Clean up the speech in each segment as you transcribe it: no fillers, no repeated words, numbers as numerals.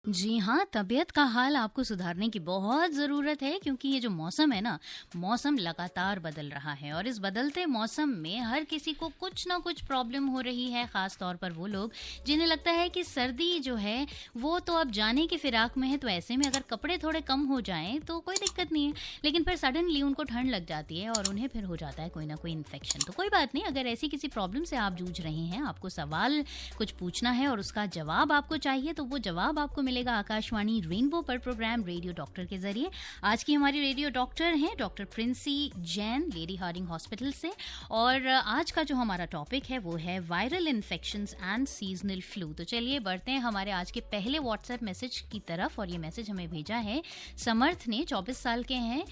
जी हाँ, तबीयत का हाल आपको सुधारने की बहुत ज़रूरत है क्योंकि ये जो मौसम है ना, मौसम लगातार बदल रहा है और इस बदलते मौसम में हर किसी को कुछ ना कुछ प्रॉब्लम हो रही है, ख़ास तौर पर वो लोग जिन्हें लगता है कि सर्दी जो है वो तो अब जाने की फिराक में है, तो ऐसे में अगर कपड़े थोड़े कम हो जाएँ तो कोई दिक्कत नहीं है। लेकिन फिर सडनली उनको ठंड लग जाती है और उन्हें फिर हो जाता है कोई ना कोई इन्फेक्शन। तो कोई बात नहीं, अगर ऐसी किसी प्रॉब्लम से आप जूझ रहे हैं, आपको सवाल कुछ पूछना है और उसका जवाब आपको चाहिए, तो वो जवाब आपको मिलेगा आकाशवाणी रेनबो पर प्रोग्राम रेडियो डॉक्टर के जरिए। आज की हमारी रेडियो डॉक्टर हैं doctor Princy Jain, Lady Harding Hospital से। और आज का जो हमारा टॉपिक है वो है viral infections and seasonal flu. तो चलिए बढ़ते हैं हमारे आज के पहले व्हाट्सएप मैसेज की तरफ। और ये मैसेज हमें भेजा है समर्थ ने, 24 साल के हैं,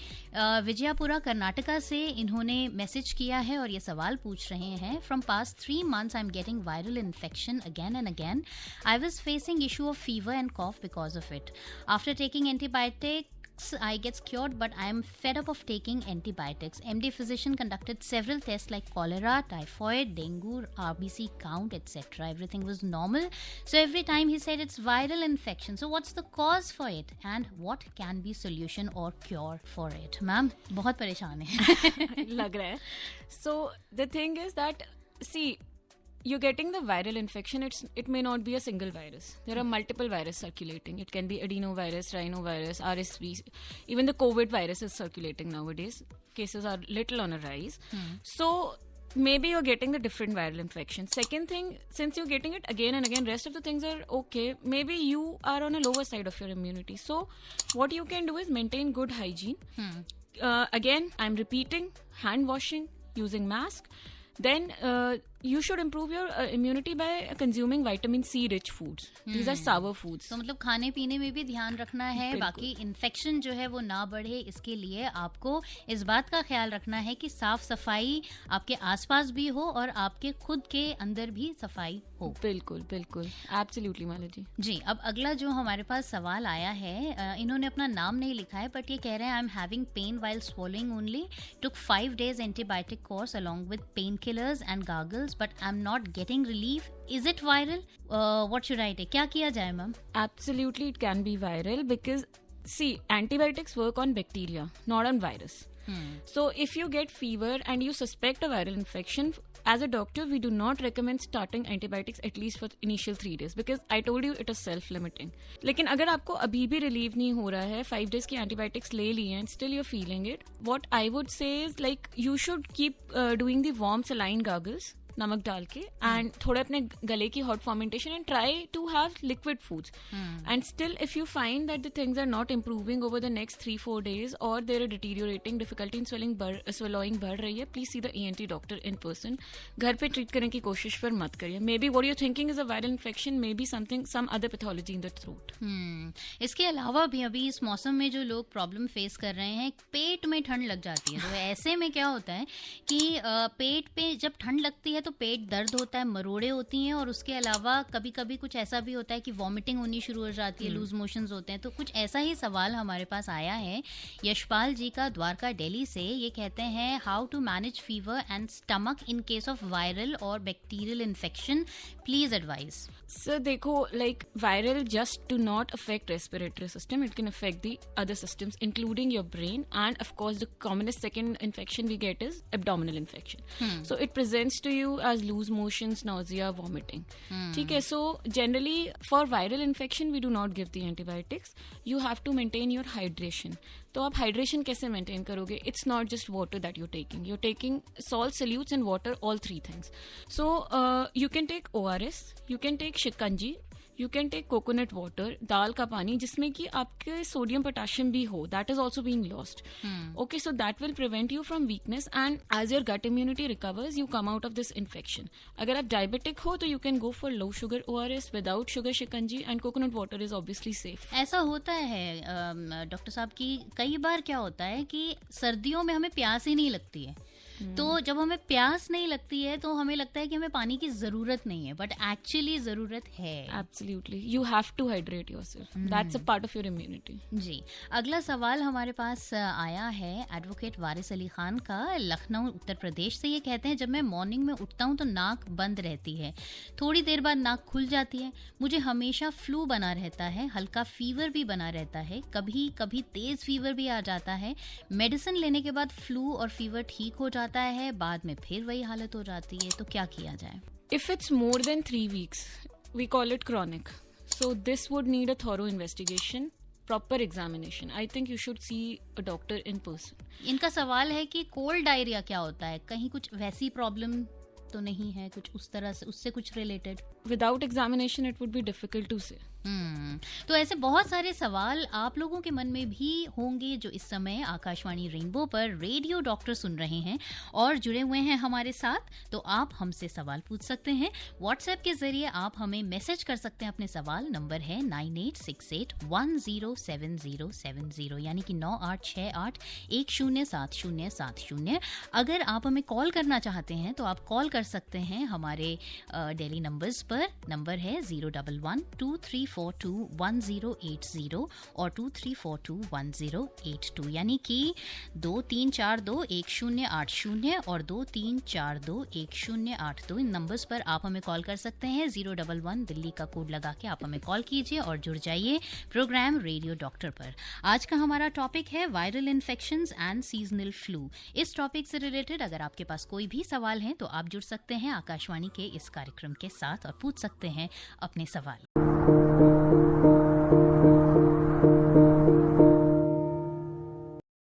विजयपुरा कर्नाटका से इन्होंने मैसेज किया है और ये सवाल पूछ रहे हैं। From past 3 months I am getting viral infection again and again. I was facing issue of fever and cough because of it. After taking antibiotics, I get cured, but I am fed up of taking antibiotics. MD physician conducted several tests like cholera, typhoid, dengue, RBC count, etc. Everything was normal. So every time he said it's viral infection. So what's the cause for it, and what can be solution or cure for it? Ma'am, बहुत परेशान है. लग रहा है. So the thing is that, see, you're getting the viral infection. It may not be a single virus. There are multiple viruses circulating. It can be adenovirus, rhinovirus, RSV. Even the COVID virus is circulating nowadays. Cases are little on a rise. So maybe you're getting the different viral infection. Second thing, since you're getting it again and again, rest of the things are okay. Maybe you are on a lower side of your immunity. So what you can do is maintain good hygiene. Again, I'm repeating, hand washing, using mask. Then you should improve your immunity by consuming vitamin C rich foods. These are sour foods. तो मतलब खाने पीने में भी ध्यान रखना है, बाकी इन्फेक्शन जो है वो ना बढ़े, इसके लिए आपको इस बात का ख्याल रखना है कि साफ सफाई आपके आसपास भी हो और आपके खुद के अंदर भी सफाई हो. बिल्कुल बिल्कुल, एब्सोल्युटली माला जी. जी, अब अगला जो हमारे पास सवाल आया है, इन्होंने अपना नाम नहीं लिखा है बट ये कह रहे हैं I am having pain while swallowing only, took 5 days antibiotic course along with painkillers and gargles but I'm not getting relief. Is it viral? What should I take? क्या किया जाए ma'am? Absolutely, it can be viral because, see, antibiotics work on bacteria, not on virus. So if you get fever and you suspect a viral infection, as a doctor, we do not recommend starting antibiotics at least for initial 3 days because I told you it is self-limiting. लेकिन अगर आपको अभी भी relieve नहीं हो रहा है, 5 days की antibiotics ले लिए and still you're feeling it, what I would say is like you should keep doing the warm saline gargles, नमक डाल के, एंड थोड़ा अपने गले की hot fermentation and try to have liquid foods. And still if you find that the things are not improving over the next 3-4 days और there are deteriorating, difficulty in swallowing बढ़ रही है, please see the ENT doctor in person. घर पे treat करने की कोशिश पर मत करिए. Maybe what you thinking is a viral infection, maybe something, some other pathology in the throat. इसके अलावा भी अभी इस मौसम में जो लोग प्रॉब्लम फेस कर रहे हैं, पेट में ठंड लग जाती है. तो ऐसे में क्या होता है कि पेट पे जब ठंड लगती है तो पेट दर्द होता है, मरोड़े होती हैं और उसके अलावा कभी कभी कुछ ऐसा भी होता है कि वॉमिटिंग होनी शुरू हो जाती है, लूज मोशंस होते हैं. तो कुछ ऐसा ही सवाल हमारे पास आया है यशपाल जी का, द्वारका दिल्ली से. ये कहते हैं how to manage fever and stomach in case of viral और bacterial infection, please advise. Sir देखो, like viral just do not affect respiratory system, it can affect the other systems including your brain and of course the commonest second infection we get is abdominal infection. So it presents to you as loose motions, nausea, vomiting. ठीक है. So generally for viral infection we do not give the antibiotics. You have to maintain your hydration. तो आप hydration कैसे maintain करोगे? It's not just water that you're taking salt, salutes and water, all 3 things. So you can take ORS, you can take shikanji, you can take coconut water, दाल का पानी जिसमें कि आपके सोडियम पोटेशियम भी हो, that is also being lost. Okay, so that will prevent you from weakness and as your gut immunity recovers you come out of this infection. अगर आप डायबिटिक हो तो you can go for low sugar ORS, without sugar shikanji, and coconut water is obviously safe. ऐसा होता है doctor साहब की कई बार क्या होता है कि सर्दियों में हमें प्यास ही नहीं लगती है तो जब हमें प्यास नहीं लगती है तो हमें लगता है कि हमें पानी की जरूरत नहीं है, बट एक्चुअली जरूरत है. Absolutely. You have to hydrate yourself. That's a part of your immunity. जी, अगला सवाल हमारे पास आया है एडवोकेट वारिस अली खान का, लखनऊ उत्तर प्रदेश से. ये कहते हैं, जब मैं मॉर्निंग में उठता हूँ तो नाक बंद रहती है, थोड़ी देर बाद नाक खुल जाती है, मुझे हमेशा फ्लू बना रहता है, हल्का फीवर भी बना रहता है, कभी कभी तेज फीवर भी आ जाता है, मेडिसिन लेने के बाद फ्लू और फीवर ठीक हो जाता है, बाद में फिर वही हालत हो जाती है, तो क्या किया जाए? If it's more than 3 weeks, we call it chronic. So this would need a thorough investigation, proper examination. I think you should see a doctor in person. इनका सवाल है कि कोल्ड डायरिया क्या होता है, कहीं कुछ वैसी प्रॉब्लम तो नहीं है, कुछ उस तरह से, उससे कुछ related? Without examination, it would be difficult to say. तो ऐसे बहुत सारे सवाल आप लोगों के मन में भी होंगे जो इस समय आकाशवाणी रेनबो पर रेडियो डॉक्टर सुन रहे हैं और जुड़े हुए हैं हमारे साथ. तो आप हमसे सवाल पूछ सकते हैं. व्हाट्सएप के जरिए आप हमें मैसेज कर सकते हैं अपने सवाल. नंबर है 9868107070, यानी कि 9868107070. अगर आप हमें कॉल करना चाहते हैं तो आप कॉल कर सकते हैं हमारे डेली नंबर्स पर. नंबर है 011-2342-1080 और 2342-1082, यानी कि 2342-1080 और 2342-1082. इन नंबर्स पर आप हमें कॉल कर सकते हैं. 011 दिल्ली का कोड लगा के आप हमें कॉल कीजिए और जुड़ जाइए प्रोग्राम रेडियो डॉक्टर पर. आज का हमारा टॉपिक है viral infections and seasonal flu. इस टॉपिक से रिलेटेड अगर आपके पास कोई भी सवाल है तो आप जुड़ सकते हैं आकाशवाणी के इस कार्यक्रम के साथ और पूछ सकते हैं अपने सवाल.